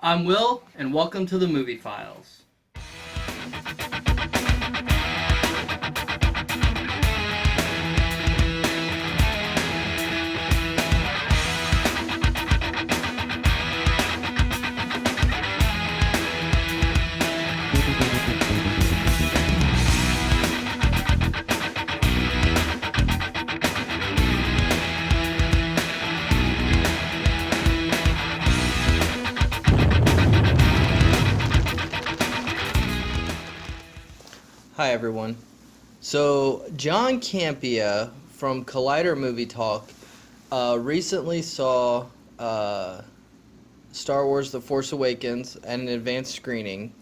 I'm Will, and welcome to the Movie Files. Hi everyone. So John Campea from Collider Movie Talk recently saw Star Wars The Force Awakens at an advanced screening,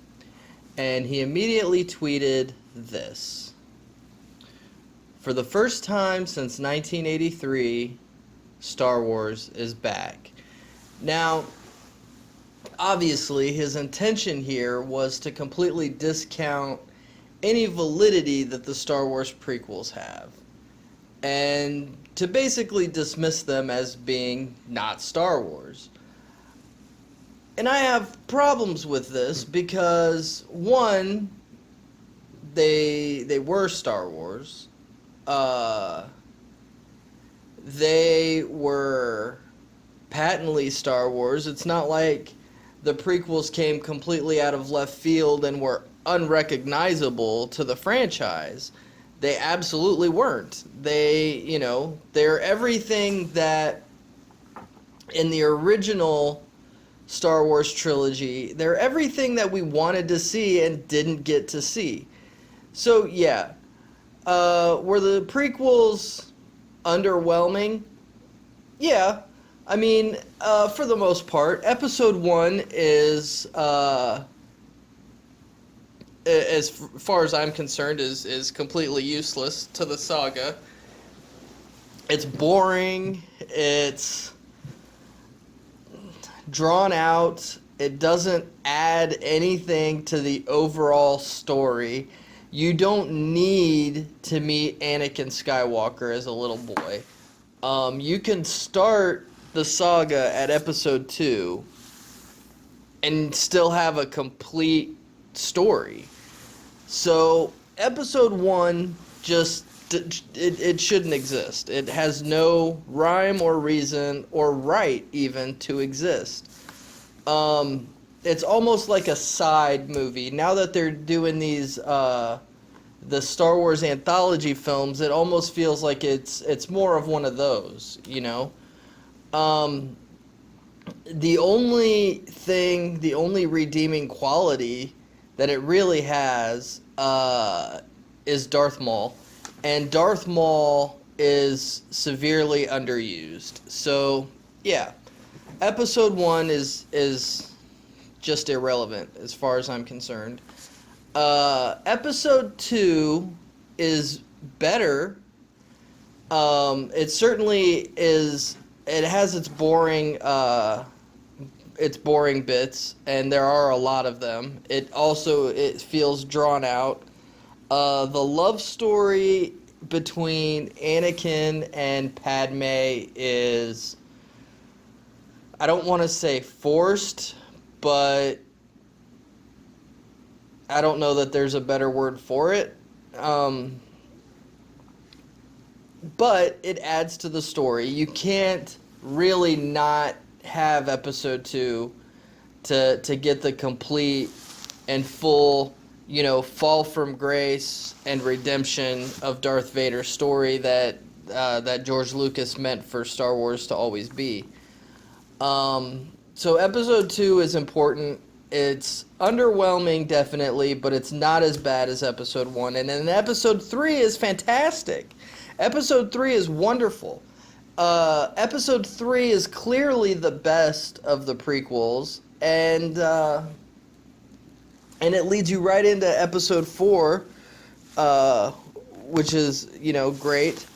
and he immediately tweeted this. For the first time since 1983, Star Wars is back. Now, obviously, his intention here was to completely discount any validity that the Star Wars prequels have, and to basically dismiss them as being not Star Wars. And I have problems with this because, one, they were Star Wars. They were patently Star Wars. It's not like the prequels came completely out of left field and were unrecognizable to the franchise. They absolutely weren't. They're everything that in the original Star Wars trilogy, they're everything that we wanted to see and didn't get to see. So yeah, were the prequels underwhelming? Yeah. I mean, for the most part, Episode 1 is, as far as I'm concerned, is completely useless to the saga. It's boring, it's drawn out, it doesn't add anything to the overall story. You don't need to meet Anakin Skywalker as a little boy. You can start the saga at Episode 2 and still have a complete story. So Episode 1 just it shouldn't exist. It has no rhyme or reason or right even to exist. It's almost like a side movie. Now that they're doing these the Star Wars anthology films, it almost feels like it's more of one of those, you know. The only redeeming quality that it really has is Darth Maul, and Darth Maul is severely underused. So yeah, Episode 1 is just irrelevant as far as I'm concerned. Episode 2 is better. It certainly is. It has its boring bits, and there are a lot of them. It feels drawn out. The love story between Anakin and Padme is, I don't want to say forced, but I don't know that there's a better word for it. But it adds to the story. You can't really not have Episode 2 to get the complete and full, fall from grace and redemption of Darth Vader's story that George Lucas meant for Star Wars to always be. So Episode 2 is important. It's underwhelming, definitely, but it's not as bad as Episode 1. And then Episode 3 is fantastic. Episode 3 is wonderful. Episode 3 is clearly the best of the prequels, and it leads you right into Episode 4, which is, great.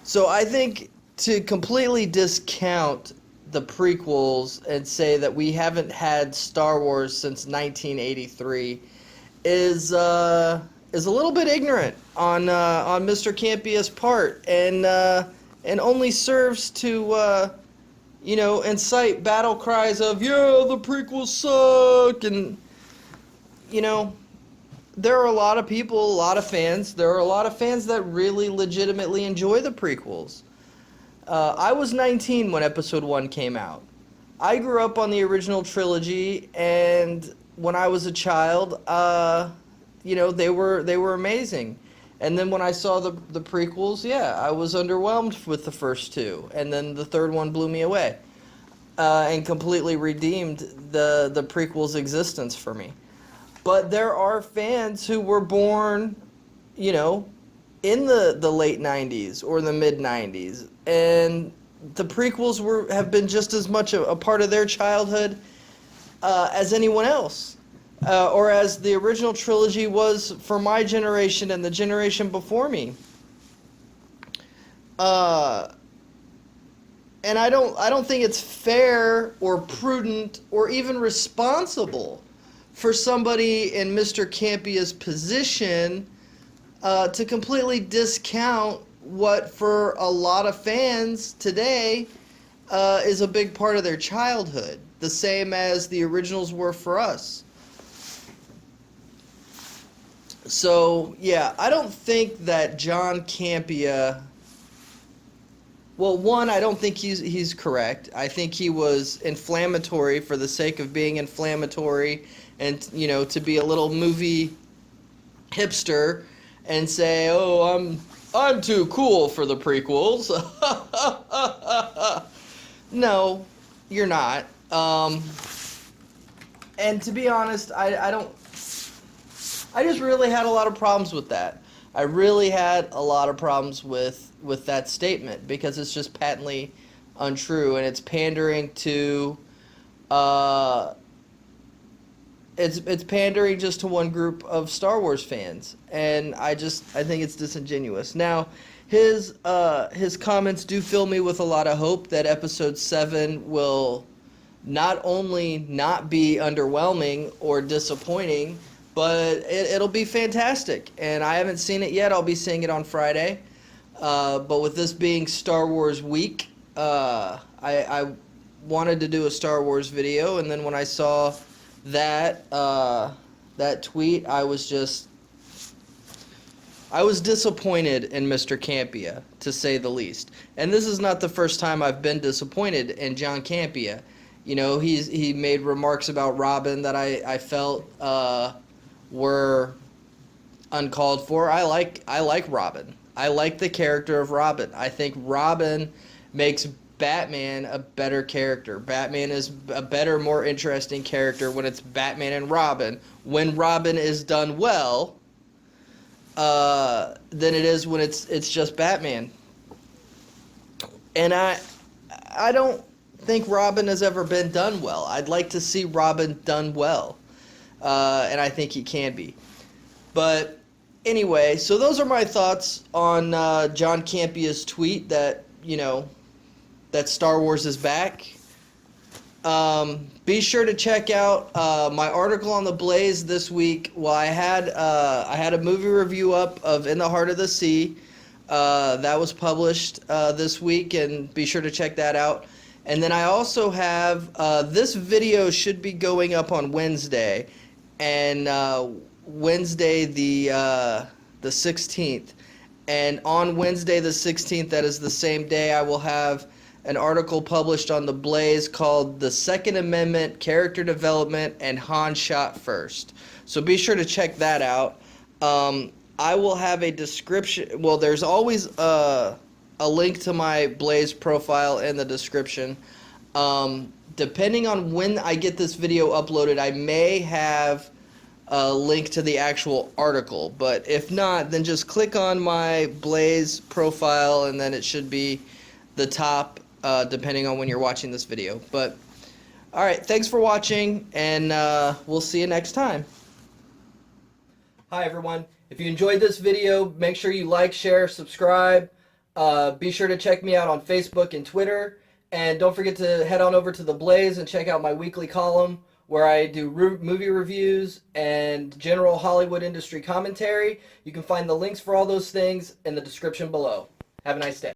So I think to completely discount the prequels and say that we haven't had Star Wars since 1983 is a little bit ignorant on Mr. Campea's part, and only serves to incite battle cries of, yeah, the prequels suck, and, there are a lot of people, a lot of fans, there are a lot of fans that really legitimately enjoy the prequels. I was 19 when Episode 1 came out. I grew up on the original trilogy, and when I was a child, they were amazing. And then when I saw the prequels, yeah, I was underwhelmed with the first two, and then the third one blew me away, and completely redeemed the prequels' existence for me. But there are fans who were born, in the late 90s or the mid 90s, and the prequels have been just as much a part of their childhood as anyone else, or as the original trilogy was for my generation and the generation before me. And I don't think it's fair or prudent or even responsible for somebody in Mr. Campea's position to completely discount what for a lot of fans today is a big part of their childhood, the same as the originals were for us. So, yeah, I don't think that John Campea... Well, one, I don't think he's correct. I think he was inflammatory for the sake of being inflammatory and, to be a little movie hipster and say, oh, I'm too cool for the prequels. No, you're not. And to be honest, I just really had a lot of problems with that. I really had a lot of problems with that statement because it's just patently untrue, and it's pandering to it's pandering just to one group of Star Wars fans, and I think it's disingenuous. Now, his comments do fill me with a lot of hope that Episode 7 will not only not be underwhelming or disappointing, but it'll be fantastic. And I haven't seen it yet. I'll be seeing it on Friday. But with this being Star Wars week, I wanted to do a Star Wars video, and then when I saw that tweet, I was disappointed in Mr. Campea, to say the least. And this is not the first time I've been disappointed in John Campea. He made remarks about Robin that I felt were uncalled for. I like Robin. I like the character of Robin. I think Robin makes Batman a better character. Batman is a better, more interesting character when it's Batman and Robin. When Robin is done well, than it is when it's just Batman. And I don't think Robin has ever been done well. I'd like to see Robin done well, and I think he can be. But anyway, so those are my thoughts on John Campea's tweet that that Star Wars is back. Be sure to check out my article on TheBlaze this week. Well, I had a movie review up of In the Heart of the Sea. That was published this week, and be sure to check that out. And then I also have this video should be going up on Wednesday, and Wednesday the 16th. And on Wednesday the 16th, that is the same day, I will have an article published on TheBlaze called The Second Amendment, Character Development, and Han Shot First. So be sure to check that out. I will have a description. Well, there's always a link to my Blaze profile in the description. Depending on when I get this video uploaded, I may have a link to the actual article. But if not, then just click on my Blaze profile, and then it should be the top, depending on when you're watching this video. But all right, thanks for watching, and we'll see you next time. Hi everyone. If you enjoyed this video, make sure you like, share, subscribe. Be sure to check me out on Facebook and Twitter, and don't forget to head on over to TheBlaze and check out my weekly column where I do movie reviews and general Hollywood industry commentary. You can find the links for all those things in the description below. Have a nice day.